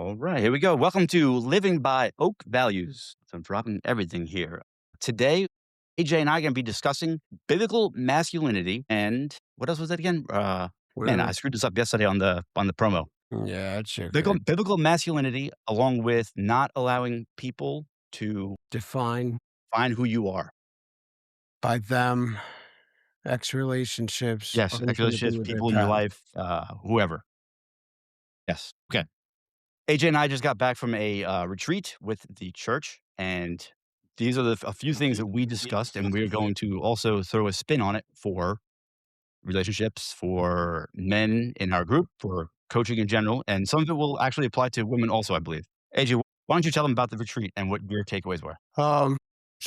All right, here we go. Welcome to Living by Oak Values. So I'm dropping everything here. Today, AJ and I are going to be discussing biblical masculinity and what else was that again? Man, I Well, screwed this up yesterday on the promo. yeah, it's Biblical, okay. biblical masculinity, along with not allowing people to Define find who you are. by them, ex relationships, Yes, or anything to do relationships, with their people in your past. life, whoever. Yes. Okay. AJ and I just got back from a retreat with the church, and these are a few things that we discussed, and we're going to also throw a spin on it for relationships, for men in our group, for coaching in general, and some of it will actually apply to women also, I believe. AJ, why don't you tell them about the retreat and what your takeaways were? Um,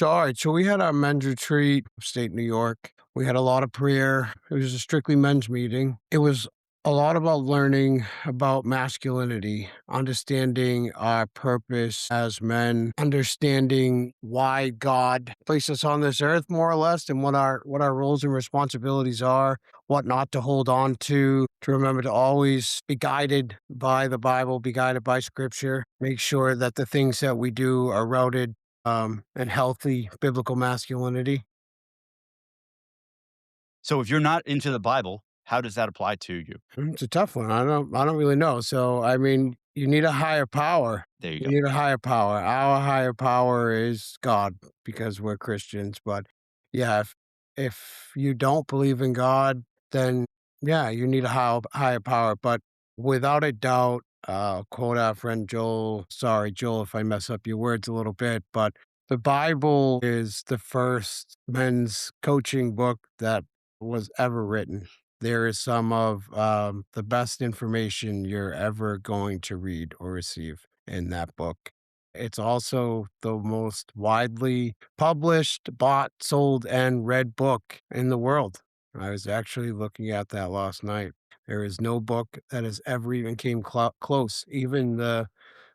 all right, so we had our men's retreat, upstate New York. We had a lot of prayer. It was a strictly men's meeting. It was a lot about learning about masculinity, understanding our purpose as men, understanding why God placed us on this earth, more or less, and what our roles and responsibilities are, what not to hold on to remember to always be guided by the Bible, be guided by Scripture, make sure that the things that we do are routed and healthy biblical masculinity. So, if you're not into the Bible, how does that apply to you? It's a tough one. I don't really know. So I mean, you need a higher power. There you You go. need a higher power. Our higher power is God because we're Christians. But yeah, if you don't believe in God, then yeah, you need a higher power. But without a doubt, quote our friend Joel. Sorry, Joel, if I mess up your words a little bit, but the Bible is the first men's coaching book that was ever written. There is some of the best information you're ever going to read or receive in that book. It's also the most widely published, bought, sold, and read book in the world. I was actually looking at that last night. There is no book that has ever even came close. Even the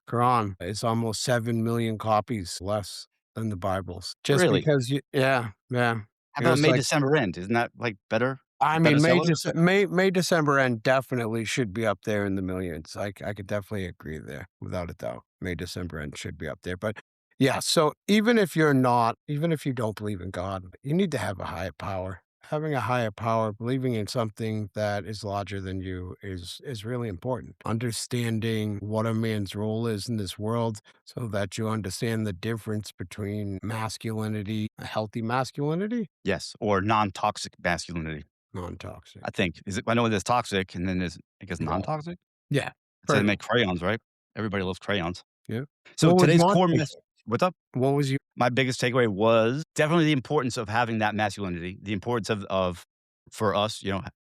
Quran is almost 7 million copies less than the Bibles. Just Really? because yeah, yeah. How It about was May like December end? Isn't that like better? I Better mean, sellers? May, December end definitely should be up there in the millions. I could definitely agree there without a doubt. May, December end should be up there. But yeah, so even if you don't believe in God, you need to have a higher power. Having a higher power, believing in something that is larger than you is really important. Understanding what a man's role is in this world so that you understand the difference between masculinity, a healthy masculinity, Yes, or non-toxic masculinity. non-toxic. I think. Is it I know there's toxic and then there's, I guess, Yeah. non-toxic? Yeah, That's how they pretty make much. crayons, right? Everybody loves crayons. Yeah. So What was today's one core thing? mess what's up? What was your My biggest takeaway was definitely the importance of having that masculinity, the importance of for us,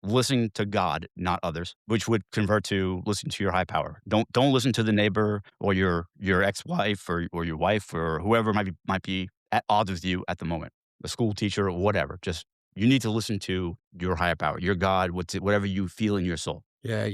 listening to God, not others, which would convert to listening to your high power. Don't listen to the neighbor or your ex-wife or your wife or whoever might be at odds with you at the moment, the school teacher or whatever. Just you need to listen to your higher power, your God, whatever you feel in your soul. Yeah,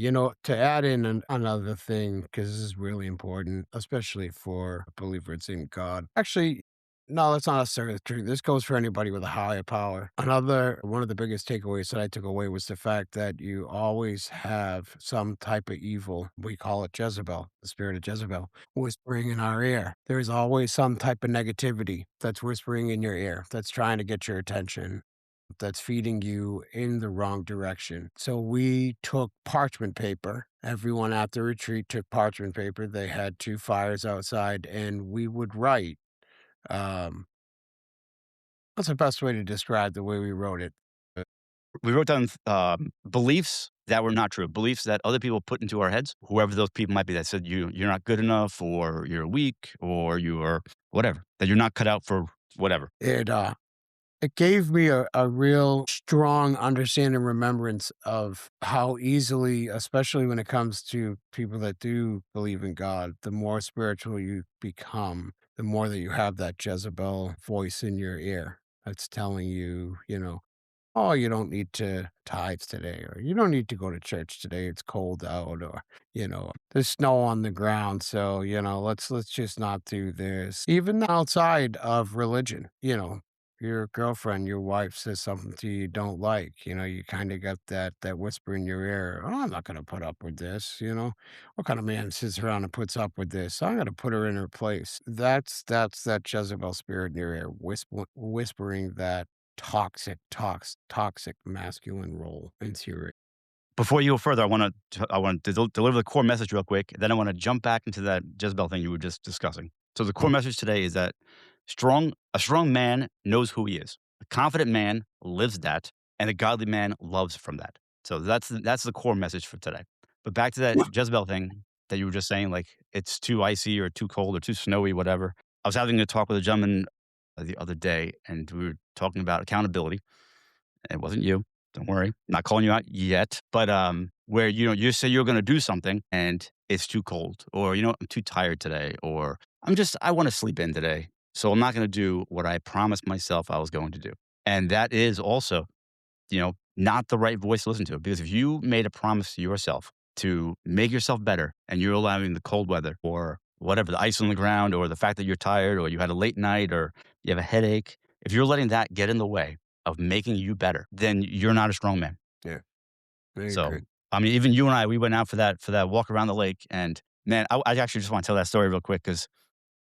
to add in another thing, because this is really important, especially for believers in God. Actually, no, that's not necessarily true. This goes for anybody with a higher power. Another one of the biggest takeaways that I took away was the fact that you always have some type of evil. We call it Jezebel, the spirit of Jezebel, whispering in our ear. There is always some type of negativity that's whispering in your ear, that's trying to get your attention, that's feeding you in the wrong direction. So we took parchment paper. Everyone at the retreat took parchment paper. They had two fires outside, and we would write. Um, what's the best way to describe the way we wrote it? We wrote down beliefs that were not true, beliefs that other people put into our heads, whoever those people might be that said you're not good enough or you're weak or you're whatever, that you're not cut out for whatever. It gave me a real strong understanding and remembrance of how easily, especially when it comes to people that do believe in God, the more spiritual you become, the more that you have that Jezebel voice in your ear that's telling you, oh, you don't need to tithe today, or you don't need to go to church today. It's cold out, or there's snow on the ground, so let's just not do this. Even outside of religion, your girlfriend, your wife says something to you don't like, you kinda got that whisper in your ear, "Oh, I'm not gonna put up with this," you know? "What kind of man sits around and puts up with this? I'm gonna put her in her place." That's that Jezebel spirit in your ear, whispering that toxic masculine role into your ear. Before you go further, I want to deliver the core message real quick. Then I want to jump back into that Jezebel thing you were just discussing. So the core message today is that a strong man knows who he is. A confident man lives that, and a godly man loves from that. So that's the core message for today. But back to that Jezebel thing that you were just saying, like it's too icy or too cold or too snowy, whatever. I was having a talk with a gentleman the other day, and we were talking about accountability. It wasn't you. Don't worry. Not calling you out yet. But where you say you're going to do something and it's too cold, or I'm too tired today, or I want to sleep in today, so I'm not going to do what I promised myself I was going to do. And that is also not the right voice to listen to. Because if you made a promise to yourself to make yourself better and you're allowing the cold weather or whatever, the ice on the ground or the fact that you're tired or you had a late night or you have a headache, if you're letting that get in the way of making you better, then you're not a strong man. Yeah, I So, agree. I mean, even you and I, we went out for that walk around the lake, and man, I actually just want to tell that story real quick because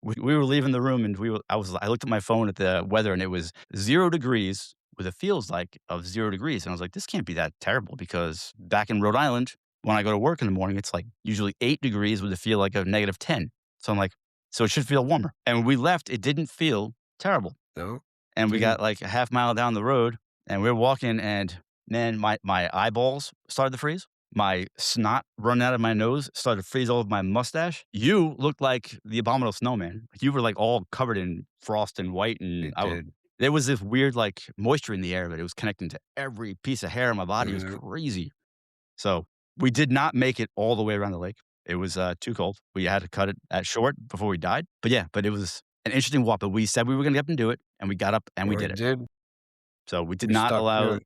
we were leaving the room and I looked at my phone at the weather and it was 0 degrees with it feels like of 0 degrees. And I was like, this can't be that terrible because back in Rhode Island, when I go to work in the morning, it's like usually 8 degrees with a feel like of -10. So I'm like, so it should feel warmer. And when we left, it didn't feel terrible. No, And we got didn't. like a half mile down the road and we're walking and man, my eyeballs started to freeze. My snot running out of my nose started to freeze all over my mustache. You looked like the abominable snowman. Like, you were like all covered in frost and white, and It did. there was this weird like moisture in the air, but it was connecting to every piece of hair on my body. It was Yeah, crazy. So we did not make it all the way around the lake. It was too cold. We had to cut it at short before we died. But yeah, but it was an interesting walk. But we said we were going to get up and do it, and we got up and we or did it it. did. So We stuck to it.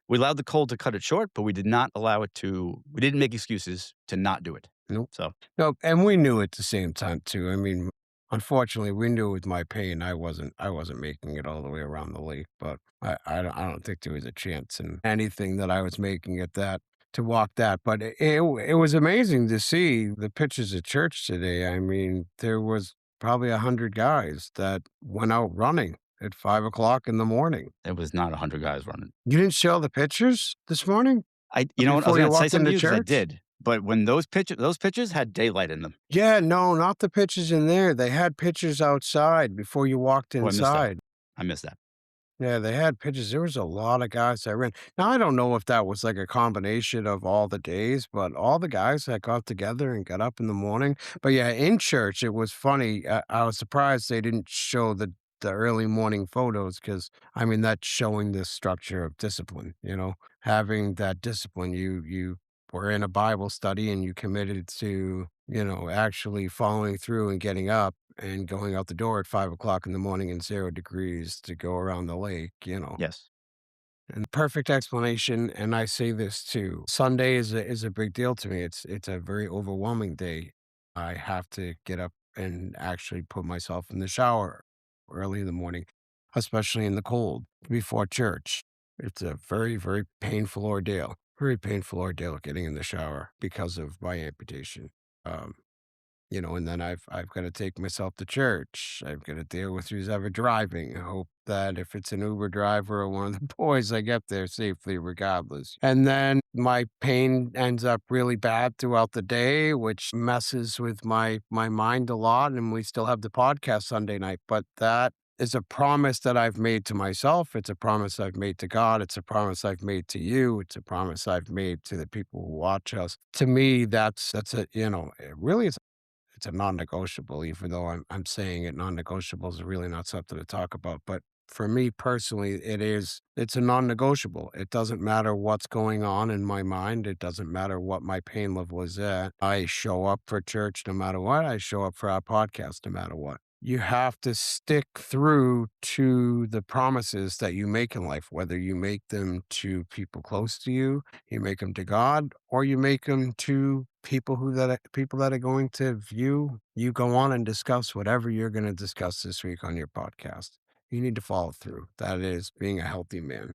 we allowed the cold to cut it short, but we did not allow it to. We didn't make excuses to not do it. Nope. So Nope, and we knew at the same time too. I mean, unfortunately, we knew with my pain, I wasn't making it all the way around the lake, but I don't think there was a chance in anything that I was making it that to walk that. But it was amazing to see the pictures at church today. I mean, there was probably 100 guys that went out running at 5 o'clock in the morning. it was not 100 guys running. You didn't show the pictures this morning You know what? I was before you going to say walked something to into you because I church? did. But when those pictures had daylight in them. Yeah, no, not the pictures in there. They had pictures outside before you walked Oh, I missed that. inside. I missed that. Yeah, they had pictures. There was a lot of guys that ran. Now, I don't know if that was like a combination of all the days, but all the guys that got together and got up in the morning. But yeah, in church, it was funny. I was surprised they didn't show the early morning photos because I mean that's showing the structure of discipline. Having that discipline. You were in a Bible study and you committed to actually following through and getting up and going out the door at 5 o'clock in the morning in 0 degrees to go around the lake. Yes. And the perfect explanation, and I say this too, Sunday is a big deal to me. It's a very overwhelming day. I have to get up and actually put myself in the shower early in the morning, especially in the cold before church. It's a very, very painful ordeal. Very painful ordeal getting in the shower because of my amputation. Um, and then I've got to take myself to church. I've got to deal with who's ever driving. I hope that if it's an Uber driver or one of the boys, I get there safely regardless. And then my pain ends up really bad throughout the day, which messes with my mind a lot. And we still have the podcast Sunday night, but that is a promise that I've made to myself. It's a promise I've made to God. It's a promise I've made to you. It's a promise I've made to the people who watch us. To me, that's a it really is it's a non-negotiable, even though I'm saying it, non-negotiable is really not something to talk about. But for me personally, it's a non-negotiable. It doesn't matter what's going on in my mind. It doesn't matter what my pain level is at. I show up for church no matter what. I show up for our podcast no matter what. You have to stick through to the promises that you make in life, whether you make them to people close to you, you make them to God, or you make them to people that are going to view you go on and discuss whatever you're going to discuss this week on your podcast. you need to follow through. That is being a healthy man.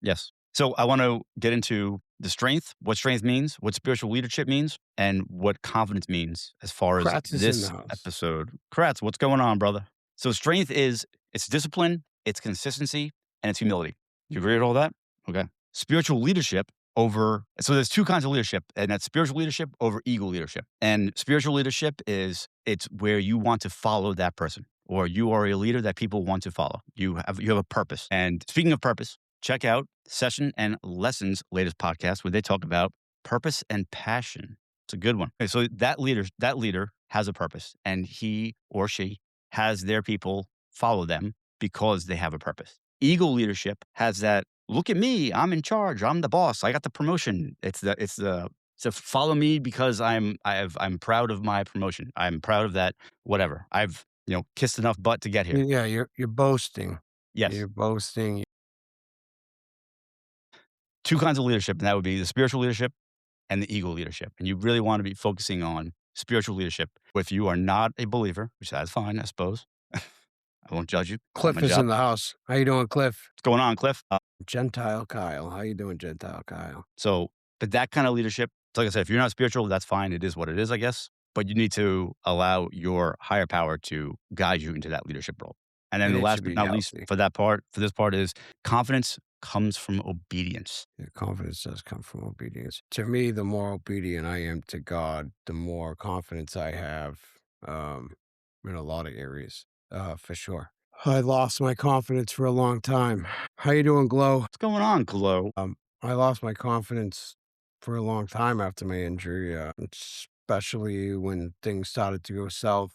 Yes. So I want to get into the strength, what strength means, what spiritual leadership means, and what confidence means as far as Kratz is in the this house. episode. Kratz, what's going on, brother? So strength is it's discipline, it's consistency, and it's humility. You agree with all that? Okay. Spiritual leadership over so there's two kinds of leadership, and that's spiritual leadership over ego leadership. And spiritual leadership is it's where you want to follow that person, or you are a leader that people want to follow. You have a purpose. And speaking of purpose, check out Session and Lessons latest podcast where they talk about purpose and passion. It's a good one. Okay, so that leader has a purpose, and he or she has their people follow them because they have a purpose. Ego leadership has that look at me, I'm in charge, I'm the boss, I got the promotion. It's a follow me because I'm proud of my promotion. I'm proud of that whatever. I've kissed enough butt to get here. Yeah, you're boasting. Yes. You're boasting. Two kinds of leadership, and that would be the spiritual leadership and the ego leadership. And you really want to be focusing on spiritual leadership. If you are not a believer, which that's fine, I suppose. I won't judge you. It's not my Cliff is job. in the house. How you doing, Cliff? What's going on, Cliff? Gentile Kyle. How you doing, Gentile Kyle? But that kind of leadership, like I said, if you're not spiritual, that's fine. It is what it is, I guess. But you need to allow your higher power to guide you into that leadership role. And then And the it last should but be not least healthy. for this part is confidence comes from obedience. Your confidence does come from obedience. To me, the more obedient I am to God, the more confidence I have um, in a lot of areas, for sure. I lost my confidence for a long time. How you doing, Glow? What's going on, Glow? I lost my confidence for a long time after my injury, especially when things started to go south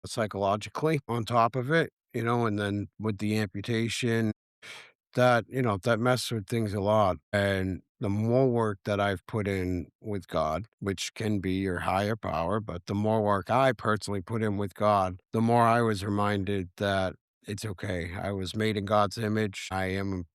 psychologically on top of it, and then with the amputation, that messed with things a lot. And the more work that I've put in with God, which can be your higher power, but the more work I personally put in with God, the more I was reminded that it's okay. I was made in God's image. I am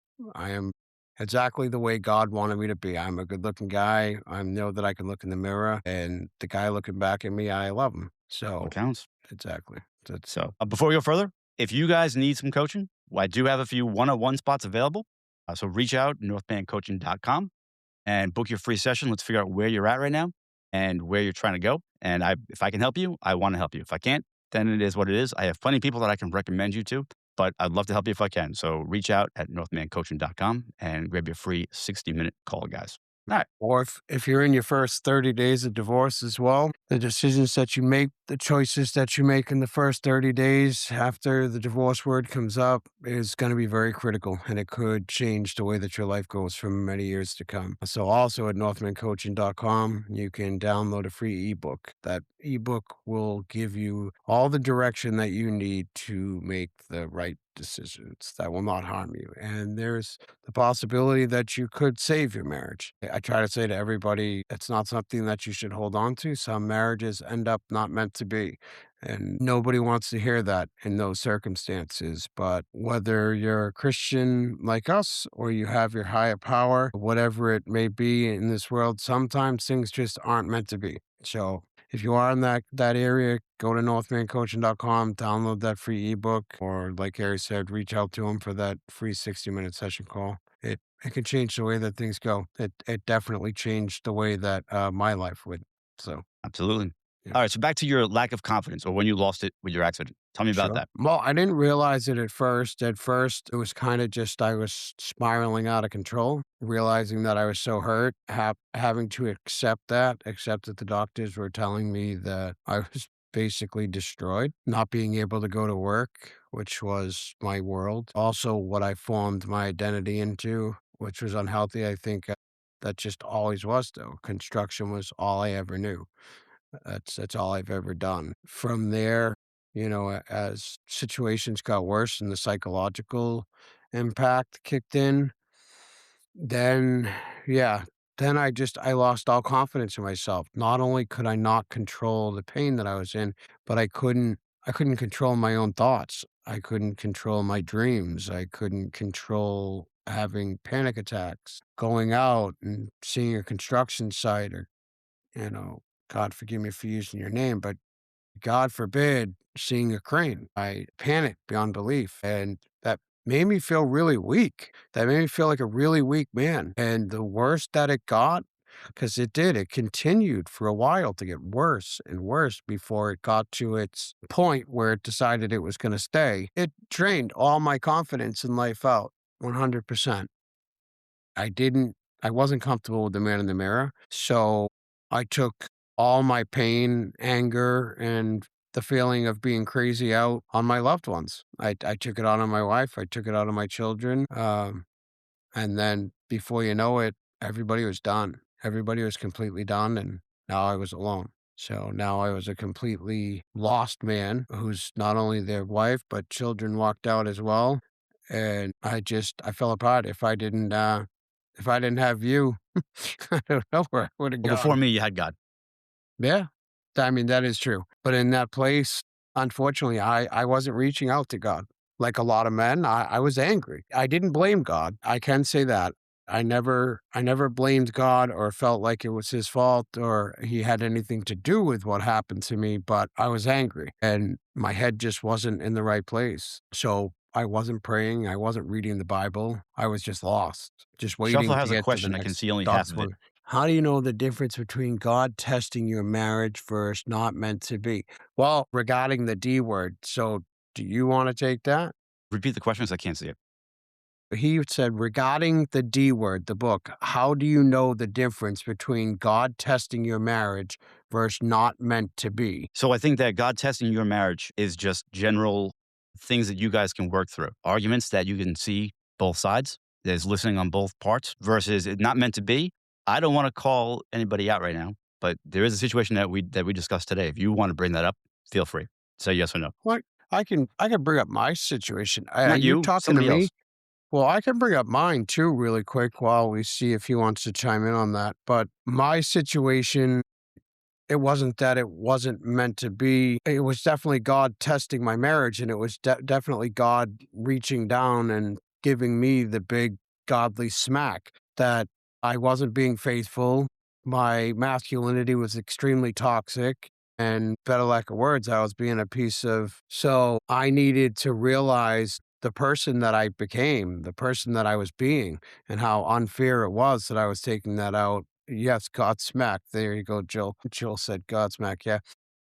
exactly the way God wanted me to be. I'm a good looking guy. I know that I can look in the mirror and the guy looking back at me, I love him. What So counts? exactly. That's So, before we go further, if you guys need some coaching, well, I do have a few one-on-one spots available. So reach out, northmancoaching.com, and book your free session. Let's figure out where you're at right now and where you're trying to go. And if I can help you, I want to help you. If I can't, then it is what it is. I have plenty of people that I can recommend you to, but I'd love to help you if I can. So reach out at northmancoaching.com and grab your free 60-minute call, guys. All right. Or if you're in your first 30 days of divorce as well, the decisions that you make, the choices that you make in the first 30 days after the divorce word comes up is going to be very critical, and it could change the way that your life goes for many years to come. So also at northmancoaching.com, you can download a free ebook. That ebook will give you all the direction that you need to make the right decisions that will not harm you. And there's the possibility that you could save your marriage. I try to say to everybody, it's not something that you should hold on to. Some marriages end up not meant to be. And nobody wants to hear that in those circumstances. But whether you're a Christian like us or you have your higher power, whatever it may be in this world, sometimes things just aren't meant to be. So if you are in that area, go to northmancoaching.com, download that free ebook, or like Harry said, reach out to him for that free 60-minute session call. It can change the way that things go. It definitely changed the way that my life would. So Absolutely. yeah. All right. So back to your lack of confidence or when you lost it with your accident. Tell me about Sure. that. Well, I didn't realize it at first. At first, it was kind of just I was spiraling out of control, realizing that I was so hurt, having to accept that the doctors were telling me that I was basically destroyed, not being able to go to work, which was my world. Also, what I formed my identity into, which was unhealthy. I think that just always was, though. Construction was all I ever knew. That's all I've ever done. From there, as situations got worse and the psychological impact kicked in, then yeah, then I lost all confidence in myself. Not only could I not control the pain that I was in, but I couldn't control my own thoughts. I couldn't control my dreams. I couldn't control having panic attacks, going out and seeing a construction site or you know, God forgive me for using your name, but God forbid seeing a crane. I panicked beyond belief. And made me feel really weak. That made me feel like a really weak man. And the worse that it got, because it did, it continued for a while to get worse and worse before it got to its point where it decided it was going to stay. It drained all my confidence in life out 100%. I didn't I wasn't comfortable with the man in the mirror, so I took all my pain, anger, and the feeling of being crazy out on my loved ones. I took it out on my wife, I took it out on my children, and then before you know it, everybody was done. Everybody was completely done, and now I was alone. So now I was a completely lost man who's not only their wife, but children walked out as well. And I fell apart. If I didn't have you, I don't know where I would have Well, before gone. me, you had God. Yeah. I mean, that is true. But in that place, unfortunately, I wasn't reaching out to God. Like a lot of men, I was angry. I didn't blame God. I can say that. I never blamed God or felt like it was his fault or he had anything to do with what happened to me, but I was angry and my head just wasn't in the right place. So I wasn't praying. I wasn't reading the Bible. I was just lost, just She also waiting to has a get to the question. I can next see only half God's of it. one. How do you know the difference between God testing your marriage versus not meant to be? Well, regarding the D word, so do you want to take that? Repeat the question 'cause I can't see it. He said, regarding the D word, the book, how do you know the difference between God testing your marriage versus not meant to be? So I think that God testing your marriage is just general things that you guys can work through. Arguments that you can see both sides. There's listening on both parts versus it not meant to be. I don't want to call anybody out right now, but there is a situation that we discussed today. If you want to bring that up, feel free. Say yes or no. What I can bring up my situation. Are Not you you, talking to somebody me? else. Well, I can bring up mine too, really quick, while we see if he wants to chime in on that. But my situation, it wasn't that it wasn't meant to be. It was definitely God testing my marriage, and it was definitely God reaching down and giving me the big godly smack that I wasn't being faithful. My masculinity was extremely toxic. And better lack of words, I was being a piece of. So I needed to realize the person that I became, the person that I was being, and how unfair it was that I was taking that out. Yes, Godsmack. There you go, Jill. Jill said Godsmack. Yeah.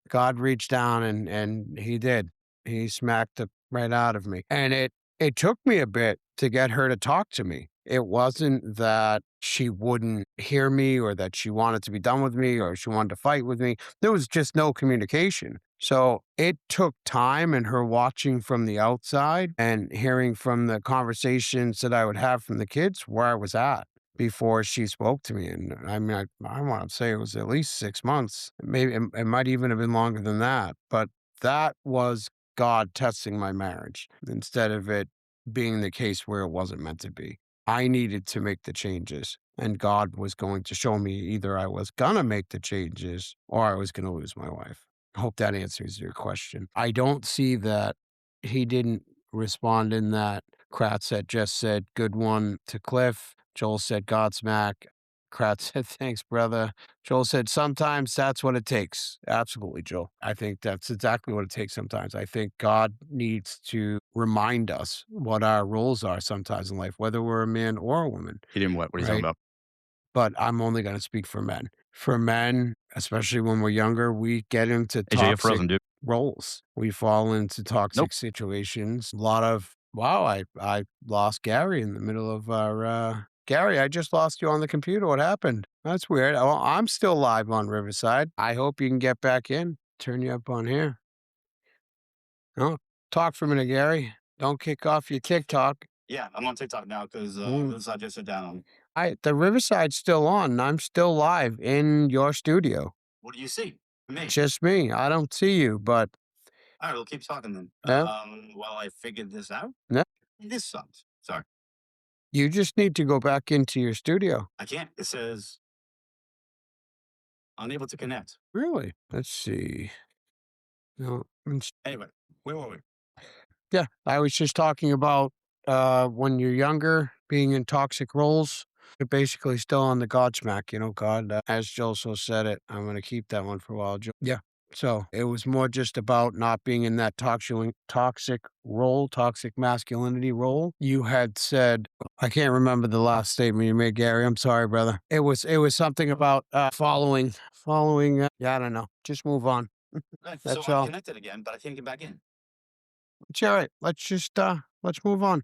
God reached down and he did. He smacked it right out of me. And it took me a bit to get her to talk to me. It wasn't that she wouldn't hear me or that she wanted to be done with me or she wanted to fight with me. There was just no communication. So it took time and her watching from the outside and hearing from the conversations that I would have from the kids where I was at before she spoke to me. And I mean, I want to say it was at least 6 months. Maybe it might even have been longer than that. But that was God testing my marriage instead of it being the case where it wasn't meant to be. I needed to make the changes, and God was going to show me either I was going to make the changes or I was going to lose my wife. I hope that answers your question. I don't see that he didn't respond in that. Kratz had just said, good one to Cliff. Joel said, Godsmack. Kratz said, thanks, brother. Joel said, sometimes that's what it takes. Absolutely, Joel. I think that's exactly what it takes sometimes. I think God needs to remind us what our roles are sometimes in life, whether we're a man or a woman, He didn't what? What are you talking right? about? But I'm only going to speak for men. For men, especially when we're younger, we get into AJ, you're toxic frozen, dude. roles. We fall into Nope. toxic situations. A lot of, wow, I lost Gary in the middle of our, Gary, I just lost you on the computer. What happened? That's weird. Well, I'm still live on Riverside. I hope you can get back in. Turn you up on here. Oh, talk for a minute, Gary. Don't kick off your TikTok. Yeah, I'm on TikTok now because Mm. this I just sit down. The Riverside's still on, and I'm still live in your studio. What do you see? Me. Just me. I don't see you, but All right, we'll keep talking then. yeah, While I figured this out. no, This sucks. Sorry. you just need to go back into your studio. I can't. It says unable to connect. Really? Let's see. No, Anyway, where were we? yeah, I was just talking about when you're younger, being in toxic roles. You're basically still on the Godsmack, God. As Joe so said it, I'm going to keep that one for a while. Yeah. So it was more just about not being in that toxic masculinity role. You had said, I can't remember the last statement you made, Gary. I'm sorry, brother. It was something about following. Yeah, I don't know. Just move on. Right, so That's I'm all. connected again, but I can't get back in. It's all right. Let's move on.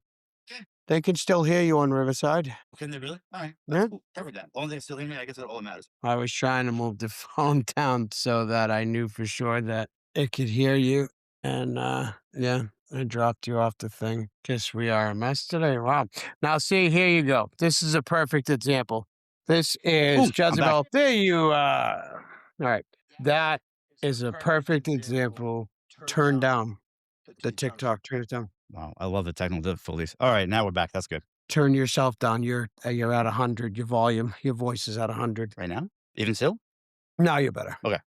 Okay. They can still hear you on Riverside. Can they really? All right. That's Yeah. cool. Perfect then. As long as they still hear me, I guess that's all that matters. I was trying to move the phone down so that I knew for sure that it could hear you. And yeah, I dropped you off the thing. Guess we are a mess today. Wow. Now see, here you go. This is a perfect example. This is Boom. I'm back. Jezebel. There you are. All right. That is a perfect example. Turn down the TikTok. Turn it down. Wow. I love the technical difficulties. All right. Now we're back. That's good. Turn yourself down. You're at 100. Your volume, your voice is at 100. Right now? Even still? Now you're better. Okay.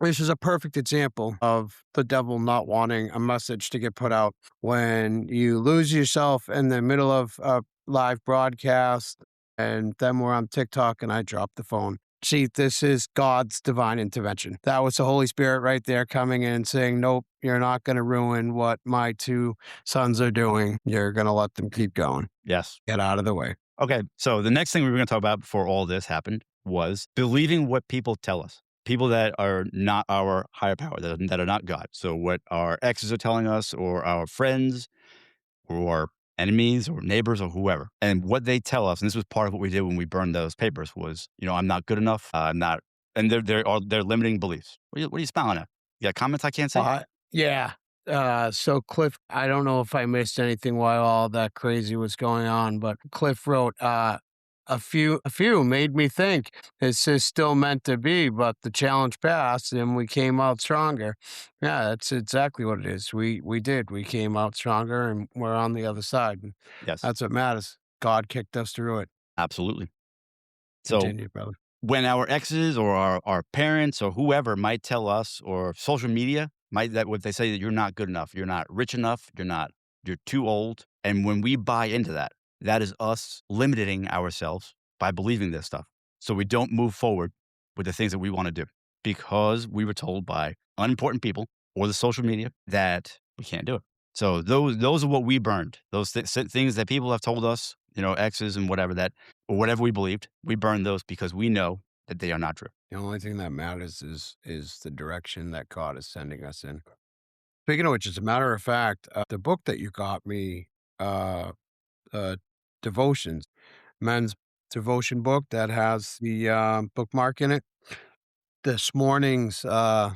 This is a perfect example of the devil not wanting a message to get put out. When you lose yourself in the middle of a live broadcast, and then we're on TikTok and I drop the phone. See, this is God's divine intervention. That was the Holy Spirit right there coming in and saying, nope, you're not going to ruin what my two sons are doing. You're going to let them keep going. Yes. Get out of the way. Okay. So the next thing we were going to talk about before all this happened was believing what people tell us. People that are not our higher power, that are not God. So what our exes are telling us, or our friends, or enemies, or neighbors, or whoever, and what they tell us. And this was part of what we did when we burned those papers. Was, I'm not good enough. I'm not, and they're limiting beliefs. What are you smiling at? You got comments I can't see? Yeah. So Cliff, I don't know if I missed anything while all that crazy was going on, but Cliff wrote, a few made me think this is still meant to be, but the challenge passed and we came out stronger. Yeah, that's exactly what it is. We did. We came out stronger and we're on the other side. And Yes, that's what matters. God kicked us through it. absolutely. So Continue, brother. when our exes or our parents or whoever might tell us, or social media might, that what they say, that you're not good enough, you're not rich enough, you're too old. And when we buy into that, that is us limiting ourselves by believing this stuff. So we don't move forward with the things that we want to do, because we were told by unimportant people or the social media that we can't do it. So those are what we burned. Those things that people have told us, exes and whatever, that, or whatever we believed, we burned those because we know that they are not true. The only thing that matters is the direction that God is sending us in. Speaking of which, as a matter of fact, the book that you got me, uh, uh, devotions, men's devotion book that has the bookmark in it. This morning's, I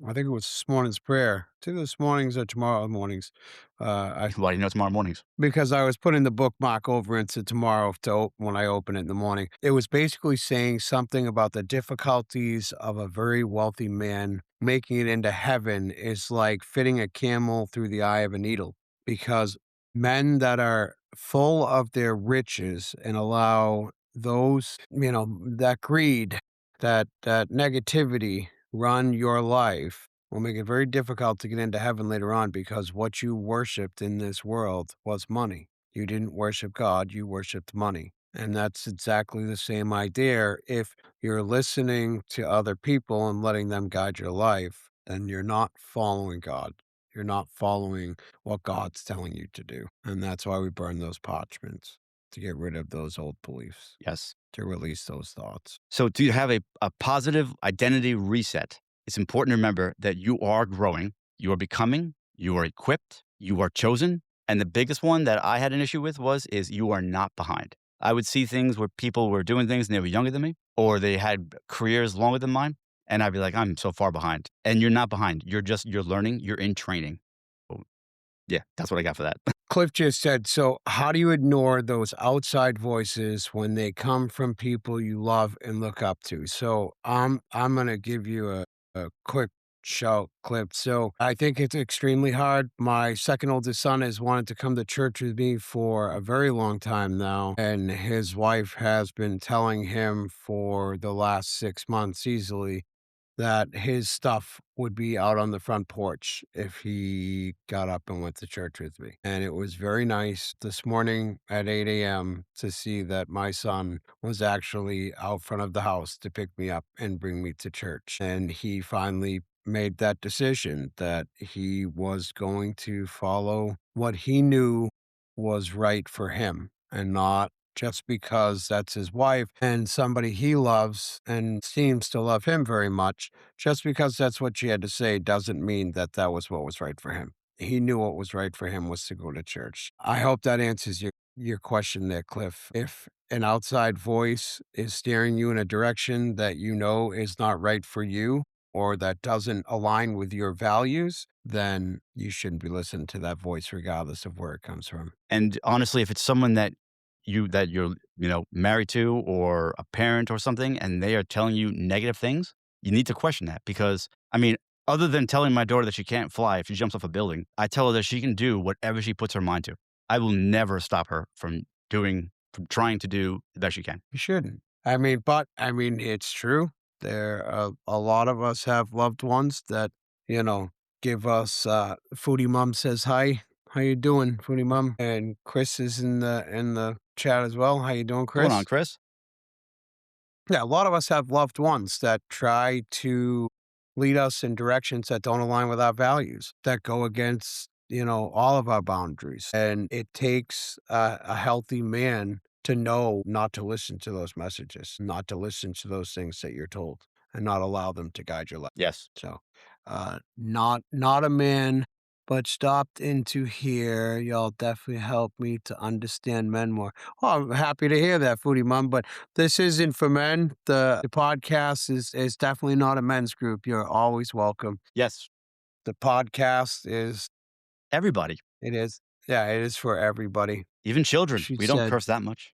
think it was this morning's prayer. To this morning's or tomorrow morning's. I Why do you know tomorrow mornings? Because I was putting the bookmark over into tomorrow when I open it in the morning. It was basically saying something about the difficulties of a very wealthy man making it into heaven is like fitting a camel through the eye of a needle, because men that are full of their riches and allow those, that greed, that negativity run your life will make it very difficult to get into heaven later on, because what you worshiped in this world was money. You didn't worship God, you worshiped money. And that's exactly the same idea. If you're listening to other people and letting them guide your life, then you're not following God. You're not following what God's telling you to do. And that's why we burn those parchments, to get rid of those old beliefs, Yes. to release those thoughts. So to have a positive identity reset, it's important to remember that you are growing, you are becoming, you are equipped, you are chosen. And the biggest one that I had an issue with is you are not behind. I would see things where people were doing things and they were younger than me, or they had careers longer than mine. And I'd be like, I'm so far behind. And you're not behind. You're learning, you're in training. So, yeah, that's what I got for that. Cliff just said, so how do you ignore those outside voices when they come from people you love and look up to? So I'm gonna give you a quick shout clip. So I think it's extremely hard. My second oldest son has wanted to come to church with me for a very long time now. And his wife has been telling him for the last 6 months easily that his stuff would be out on the front porch if he got up and went to church with me. And it was very nice this morning at 8 a.m. to see that my son was actually out front of the house to pick me up and bring me to church. And he finally made that decision that he was going to follow what he knew was right for him and not just because that's his wife and somebody he loves and seems to love him very much. Just because that's what she had to say doesn't mean that that was what was right for him. He knew what was right for him was to go to church. I hope that answers your question there, Cliff. If an outside voice is steering you in a direction that you know is not right for you or that doesn't align with your values, then you shouldn't be listening to that voice regardless of where it comes from. And honestly, if it's someone that you're, married to or a parent or something, and they are telling you negative things, you need to question that because, I mean, other than telling my daughter that she can't fly if she jumps off a building, I tell her that she can do whatever she puts her mind to. I will never stop her from trying to do the best she can. You shouldn't. I mean, it's true. There a lot of us have loved ones that, you know, give us Foodie Mom says hi. How you doing, Foodie Mom? And Chris is in the chat as well. How you doing, What's going on, Chris? Chris? Yeah, a lot of us have loved ones that try to lead us in directions that don't align with our values, that go against, all of our boundaries. And it takes a healthy man to know not to listen to those messages, not to listen to those things that you're told, and not allow them to guide your life. Yes. So, not a man, but stopped into here. Y'all definitely help me to understand men more. Oh, I'm happy to hear that, Foodie Mom. But this isn't for men. The podcast is definitely not a men's group. You're always welcome. Yes. The podcast is Everybody, it is yeah, it is for everybody. even children. She We don't said curse that much.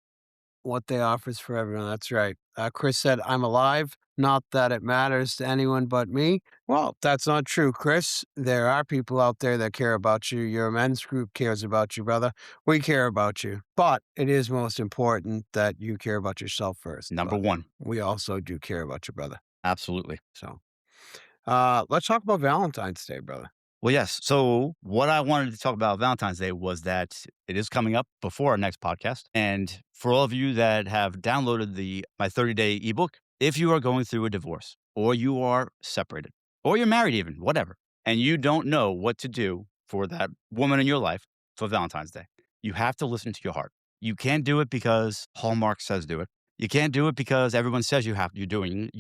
what they offer is for everyone. That's right. Chris said, I'm alive. Not that it matters to anyone but me. Well, that's not true, Chris. There are people out there that care about you. Your men's group cares about you, brother. We care about you. But it is most important that you care about yourself first. Number But one. we also do care about your brother. Absolutely. So let's talk about Valentine's Day, brother. Well, yes. So, what I wanted to talk about Valentine's Day was that it is coming up before our next podcast. And for all of you that have downloaded the my 30-day ebook, if you are going through a divorce or you are separated or you're married even, whatever, and you don't know what to do for that woman in your life for Valentine's Day, you have to listen to your heart. You can't do it because Hallmark says do it. You can't do it because everyone says you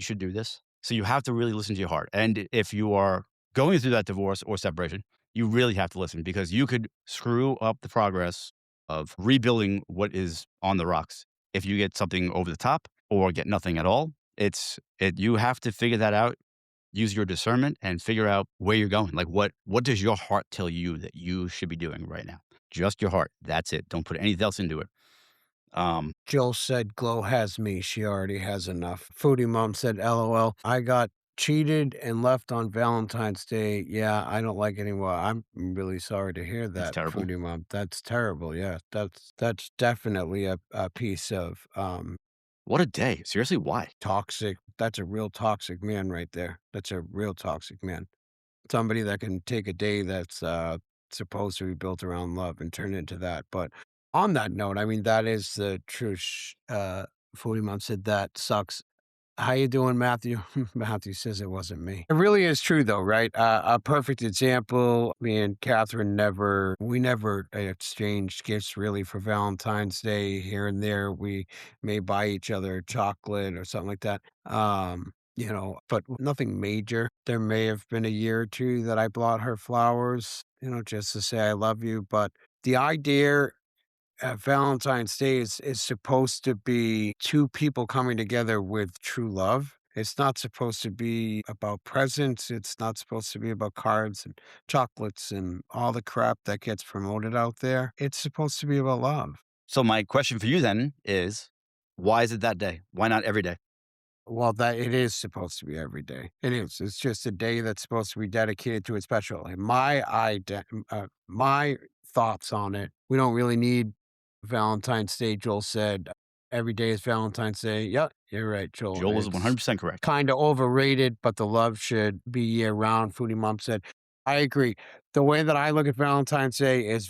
should do this. So you have to really listen to your heart. And if you are going through that divorce or separation, you really have to listen because you could screw up the progress of rebuilding what is on the rocks if you get something over the top or get nothing at all. You have to figure that out, use your discernment and figure out where you're going. Like what does your heart tell you that you should be doing right now? Just your heart. That's it. Don't put anything else into it. Jill said, Glow has me. She already has enough. Foodie Mom said, LOL. I got cheated and left on Valentine's Day. Yeah, I don't like it anymore. I'm really sorry to hear It's that, terrible. Foodie Mom. That's terrible. Yeah, that's definitely a piece of What a day. Seriously, why? toxic. That's a real toxic man right there. That's a real toxic man. Somebody that can take a day that's supposed to be built around love and turn it into that. But on that note, I mean, that is the truth. 40 Mom said that sucks. How you doing, Matthew? Matthew says it wasn't me. It really is true, though, right? A perfect example. Me and Catherine we never exchanged gifts really for Valentine's Day. Here and there, we may buy each other chocolate or something like that. But nothing major. There may have been a year or two that I bought her flowers, just to say I love you. But the idea Valentine's Day is supposed to be two people coming together with true love. It's not supposed to be about presents. It's not supposed to be about cards and chocolates and all the crap that gets promoted out there. It's supposed to be about love. So my question for you then is, why is it that day? Why not every day? Well, that it is supposed to be every day. It is. It's just a day that's supposed to be dedicated to it special. And my thoughts on it. We don't really need Valentine's Day. Joel said every day is Valentine's Day. Yep, you're right, Joel. Joel is It's 100% correct. kinda overrated, but the love should be year-round, Foodie Mom said. I agree. The way that I look at Valentine's Day is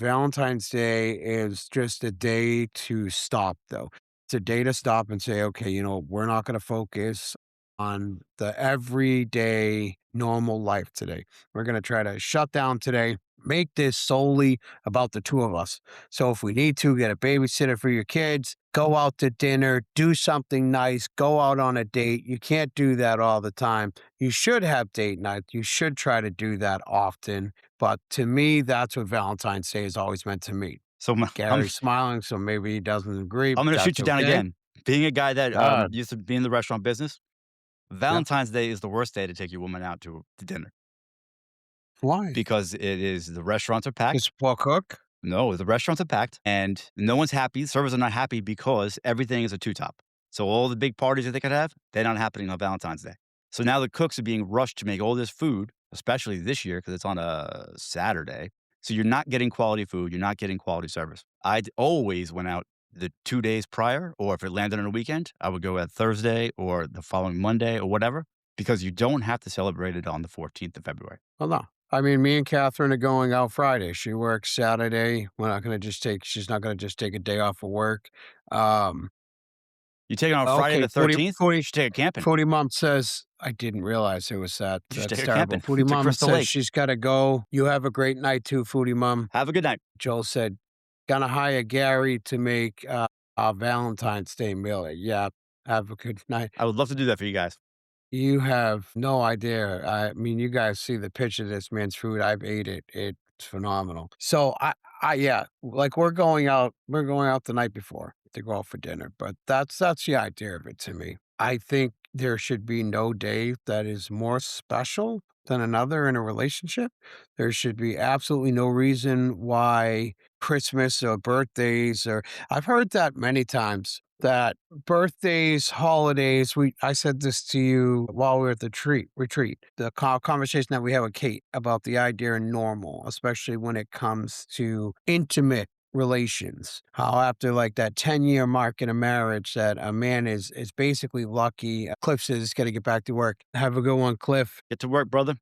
just a day to stop, though. It's a day to stop and say, "Okay, we're not gonna focus on the everyday normal life today. We're gonna try to shut down today, make this solely about the 2 of us. So if we need to, get a babysitter for your kids, go out to dinner, do something nice, go out on a date. You can't do that all the time. You should have date night. You should try to do that often. But to me, that's what Valentine's Day has always meant to me. So I'm Gary's smiling, so maybe he doesn't agree. I'm gonna shoot That's you down okay. again. Being a guy that, God, used to be in the restaurant business, yeah. Valentine's Day is the worst day to take your woman out to dinner Why? because the restaurants are packed. Just poor cook? No, the restaurants are packed and no one's happy. Servers are not happy because everything is a two-top. So all the big parties that they could have, they're not happening on Valentine's Day. So now the cooks are being rushed to make all this food, especially this year because it's on a Saturday. So you're not getting quality food, you're not getting quality service. I'd always went out the 2 days prior, or if it landed on a weekend, I would go at Thursday or the following Monday or whatever, because you don't have to celebrate it on the 14th of February. Well, no. I mean, me and Catherine are going out Friday. She works Saturday. She's not gonna just take a day off of work. Um, You take it on Friday okay, the 13th, you should take it camping. Foodie Mom says I didn't realize it was that. You should take That's it terrible. camping Foodie to Mom Crystal says Lake. she's gotta go. You have a great night too, Foodie Mom. Have a good night. Joel said, "Gonna hire Gary to make, our Valentine's Day meal." Yeah, have a good night. I would love to do that for you guys. You have no idea. I mean, you guys see the picture of this man's food. I've ate it. It's phenomenal. So yeah, like we're going out the night before to go out for dinner, but that's the idea of it to me. I think there should be no day that is more special than another in a relationship. There should be absolutely no reason why Christmas or birthdays or I've heard that many times that birthdays, holidays, I said this to you while we were at the retreat, the conversation that we had with Kate about the idea of normal, especially when it comes to intimate relations. How after like that 10-year mark in a marriage that a man is basically lucky. Cliff says he's gotta get back to work. Have a good one, Cliff. Get to work, brother.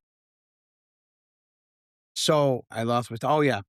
So I lost my oh yeah.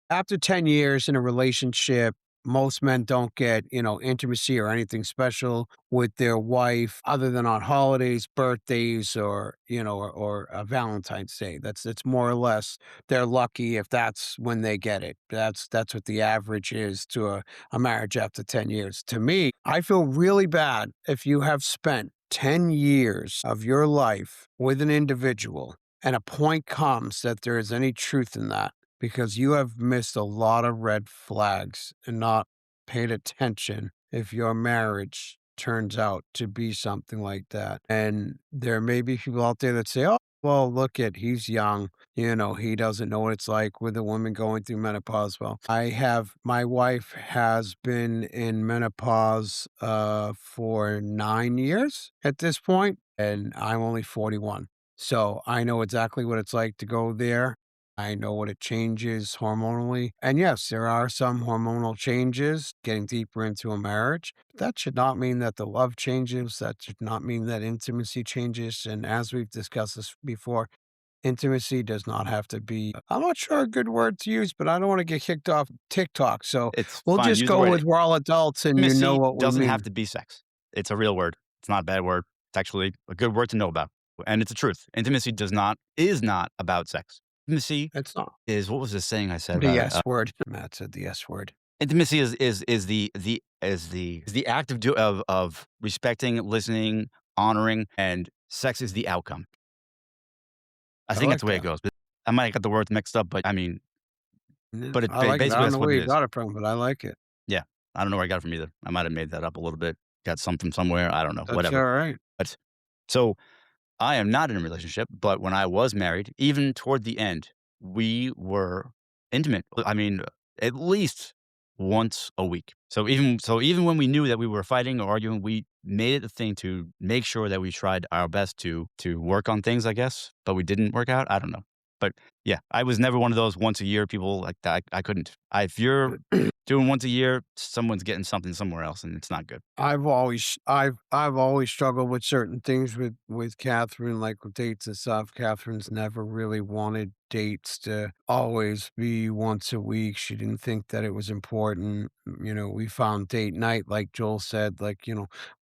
After 10 years in a relationship, most men don't get, intimacy or anything special with their wife other than on holidays, birthdays, or, or Valentine's Day. That's more or less they're lucky if that's when they get it. That's what the average is to a marriage after 10 years. To me, I feel really bad if you have spent 10 years of your life with an individual and a point comes that there is any truth in that because you have missed a lot of red flags and not paid attention if your marriage turns out to be something like that. And there may be people out there that say, oh, well, look at he's young. He doesn't know what it's like with a woman going through menopause. Well, my wife has been in menopause for 9 years at this point, and I'm only 41. So I know exactly what it's like to go there. I know what it changes hormonally. And yes, there are some hormonal changes getting deeper into a marriage. That should not mean that the love changes. That should not mean that intimacy changes. And as we've discussed this before, intimacy does not have to be, I'm not sure a good word to use, but I don't want to get kicked off TikTok. So It's we'll fine. just Use the go word with we're all adults and you know intimacy. what we Doesn't have mean. to be sex. It's a real word. It's not a bad word. It's actually a good word to know about. And it's the truth. Intimacy is not about sex. Intimacy It's not is what was the saying I said the about it? S word. Matt said the S word. Intimacy is the act of respecting, listening, honoring, and sex is the outcome. I I think that's like the way it that. goes. But I might have got the words mixed up, but I mean, Yeah, but I like it. I basically don't that's know what where it you is. got it from, but I like it. Yeah. I don't know where I got it from either. I might have made that up a little bit. Got something somewhere. I don't know. That's Whatever. all right. But so I am not in a relationship, but when I was married, even toward the end, we were intimate. I mean, at least once a week. So even when we knew that we were fighting or arguing, we made it a thing to make sure that we tried our best to work on things, I guess, but we didn't work out. I don't know. But Yeah, I was never one of those once a year people like that. I couldn't. If you're doing once a year, someone's getting something somewhere else, and it's not good. I've always struggled with certain things with Catherine, like with dates and stuff. Catherine's never really wanted dates to always be once a week. She didn't think that it was important. We found date night, like Joel said, like,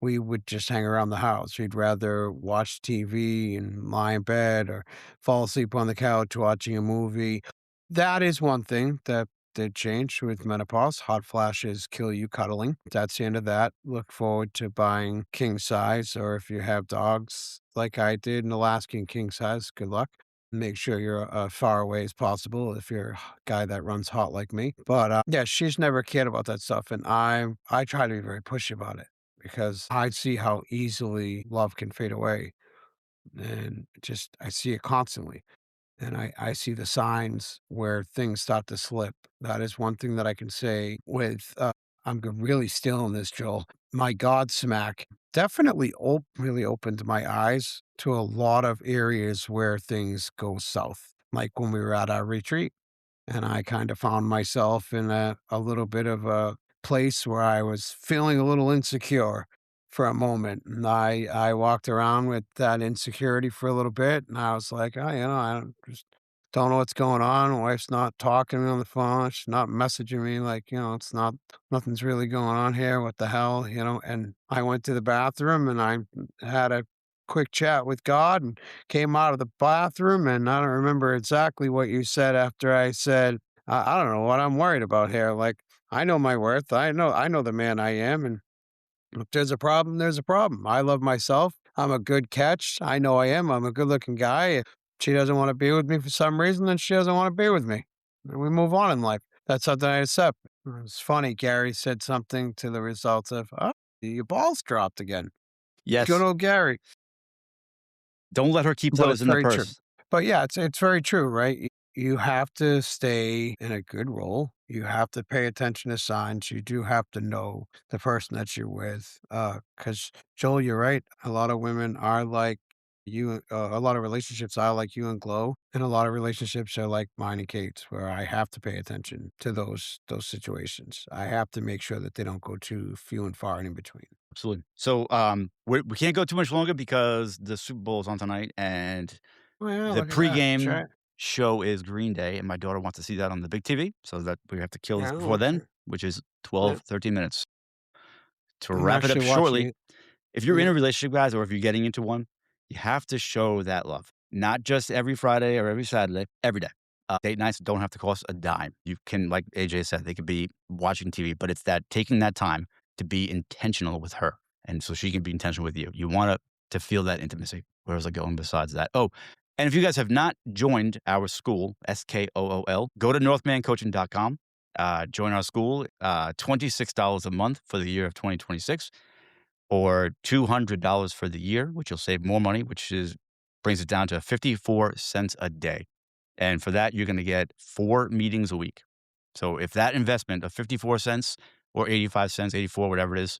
we would just hang around the house. We'd rather watch TV and lie in bed or fall asleep on the couch watching a movie. That is one thing that did change with menopause. Hot flashes kill you cuddling. That's the end of that. Look forward to buying king size, or if you have dogs like I did, an Alaskan king size. Good luck. Make sure you're far away as possible if you're a guy that runs hot like me. But yeah, she's never cared about that stuff, and I try to be very pushy about it because I see how easily love can fade away, and just I see it constantly. And I see the signs where things start to slip. That is one thing that I can say with, really still in this, Joel. My Godsmack definitely really opened my eyes to a lot of areas where things go south. Like when we were at our retreat, and I kind of found myself in a little bit of a place where I was feeling a little insecure for a moment. And I walked around with that insecurity for a little bit, and I was like, oh, just don't know what's going on. Wife's not talking to me on the phone. She's not messaging me. Like, it's not, nothing's really going on here. What the hell, And I went to the bathroom and I had a quick chat with God and came out of the bathroom, and I don't remember exactly what you said after I said, I don't know what I'm worried about here. Like, I know my worth. I know the man I am. And if there's a problem, there's a problem. I love myself. I'm a good catch. I know I am. I'm a good looking guy. If she doesn't want to be with me for some reason, then she doesn't want to be with me. And we move on in life. That's something I accept. It's funny. Gary said something to the results of, oh, your balls dropped again. Good Yes, old Gary. don't let her keep But those it's in the very true. purse. But yeah, it's very true, right? You have to stay in a good role. You have to pay attention to signs. You do have to know the person that you're with. Because Joel, you're right. A lot of women are like you. A lot of relationships are like you and Glow, and a lot of relationships are like mine and Kate's, where I have to pay attention to those situations. I have to make sure that they don't go too few and far in between. Absolutely. So, we can't go too much longer because the Super Bowl is on tonight, and Well, yeah, the look at that. That's pregame right. show is Green Day, and my daughter wants to see that on the big TV, so that we have to kill this Yeah, before then, okay. which is Yeah. 12, 13 minutes. To I'm wrap it up actually watching shortly, it. if you're in Yeah. a relationship, guys, or if you're getting into one, you have to show that love. Not just every Friday or every Saturday, every day. Date nights don't have to cost a dime. You can, like AJ said, they could be watching TV, but it's that taking that time to be intentional with her. And so she can be intentional with you. You want to feel that intimacy. Where was I going besides that? Oh, and if you guys have not joined our school, SKOOL, go to northmancoaching.com. Join our school, $26 a month for the year of 2026 or $200 for the year, which you'll save more money, which is brings it down to 54 cents a day. And for that, you're going to get 4 meetings a week. So if that investment of 54 cents or 85 cents, 84, whatever it is,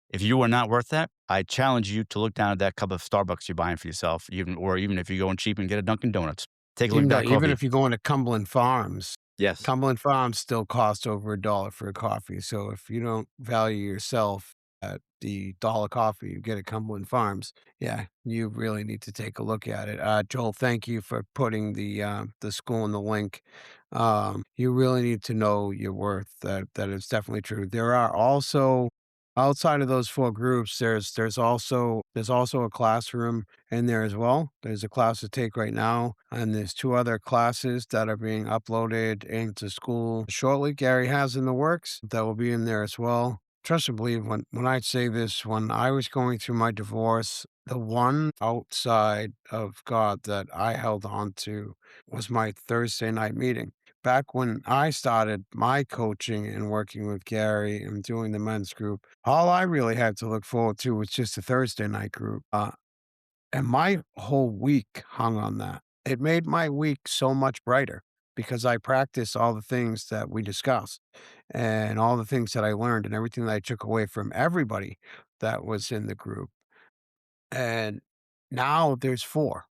if you are not worth that, I challenge you to look down at that cup of Starbucks you're buying for yourself, even if you're going cheap and get a Dunkin' Donuts. Take a look at that Even coffee. if you go into Cumberland Farms, Yes, Cumberland Farms still costs over a dollar for a coffee, so if you don't value yourself at the dollar coffee you get at Cumberland Farms, yeah, you really need to take a look at it. Joel, thank you for putting the school in the link. You really need to know your worth. That is definitely true. There are also outside of those 4 groups, there's also a classroom in there as well. There's a class to take right now, and there's 2 other classes that are being uploaded into school shortly. Gary has in the works that will be in there as well. Trust and believe when I say this, when I was going through my divorce, the one outside of God that I held on to was my Thursday night meeting. Back when I started my coaching and working with Gary and doing the men's group, all I really had to look forward to was just a Thursday night group. And my whole week hung on that. It made my week so much brighter because I practiced all the things that we discussed and all the things that I learned and everything that I took away from everybody that was in the group. And now there's 4.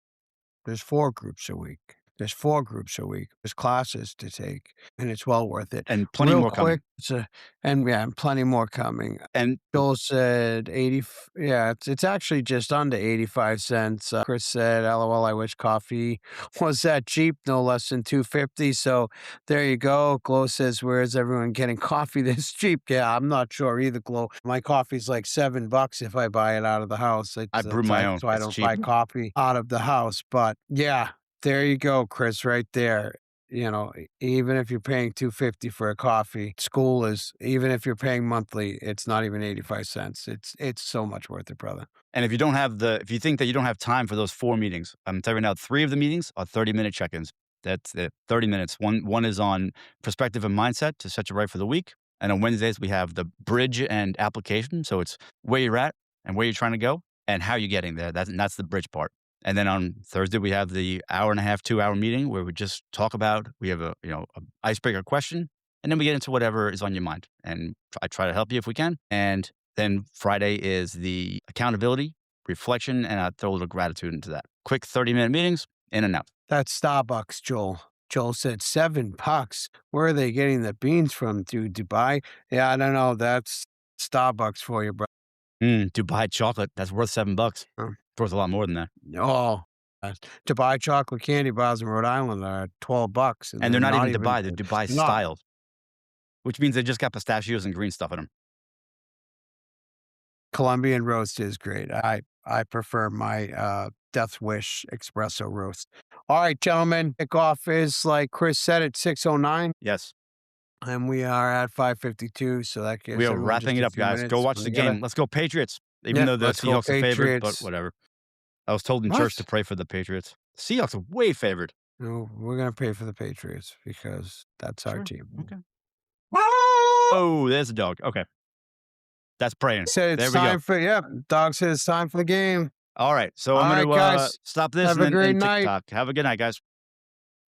There's 4 groups a week. There's 4 groups a week. There's classes to take, and it's well worth it. and plenty Real more quick, coming. and yeah, and plenty more coming. And Joel said 80 f yeah, it's actually just under 85 cents. Chris said, "LOL, I wish coffee was that cheap, no less than 2.50." So, there you go. Glow says, "Where is everyone getting coffee this cheap?" Yeah, I'm not sure either, Glow. My coffee's like $7 if I buy it out of the house. I It's brew my that's own. why I It's don't cheap. buy coffee out of the house, but yeah, there you go, Chris, right there. Even if you're paying 2.50 for a coffee, school is even if you're paying monthly, it's not even 85 cents. It's so much worth it, brother. And if you think that you don't have time for those 4 meetings, I'm telling you now, 3 of the meetings are 30-minute check-ins. That's it, 30 minutes. One is on perspective and mindset to set you right for the week, and on Wednesdays, we have the bridge and application, so it's where you're at and where you're trying to go and how you're getting there. That's the bridge part. And then on Thursday, we have the hour and a half, 2-hour meeting where we just talk about we have a icebreaker question, and then we get into whatever is on your mind, and I try to help you if we can, and then Friday is the accountability, reflection, and I throw a little gratitude into that. Quick 30-minute meetings, in and out. That's Starbucks, Joel. Joel said $7. Where are they getting the beans from? To Dubai? Yeah, I don't know. That's Starbucks for you, bro. Dubai chocolate, that's worth $7. Uh, It's worth a lot more than that. Oh, Dubai chocolate candy bars in Rhode Island are $12, and And they're they're not not even even Dubai, they're Dubai not style, which means they just got pistachios and green stuff in them. Colombian roast is great. I prefer my, Death Wish espresso roast. Alright, gentlemen, kickoff is, like Chris said, at 6:09, Yes. and we are at 5:52, so that We gives are everyone wrapping just it a up, few guys. Go minutes watch when the they gotta game. Let's go Patriots. Even Yep, though the let's go Seahawks are favored, but Patriots. whatever. I was told in church to What? pray for the Patriots. Seahawks are way favored. No, we're gonna pay for the Patriots because that's our Sure. team. Okay. Oh, there's a dog. Okay. That's praying. Said it's There we go. time for Yep, dog said it's time for the game. All right. So I'm going Alright, to guys, stop this have and a then great end night. TikTok. Have a good night, guys.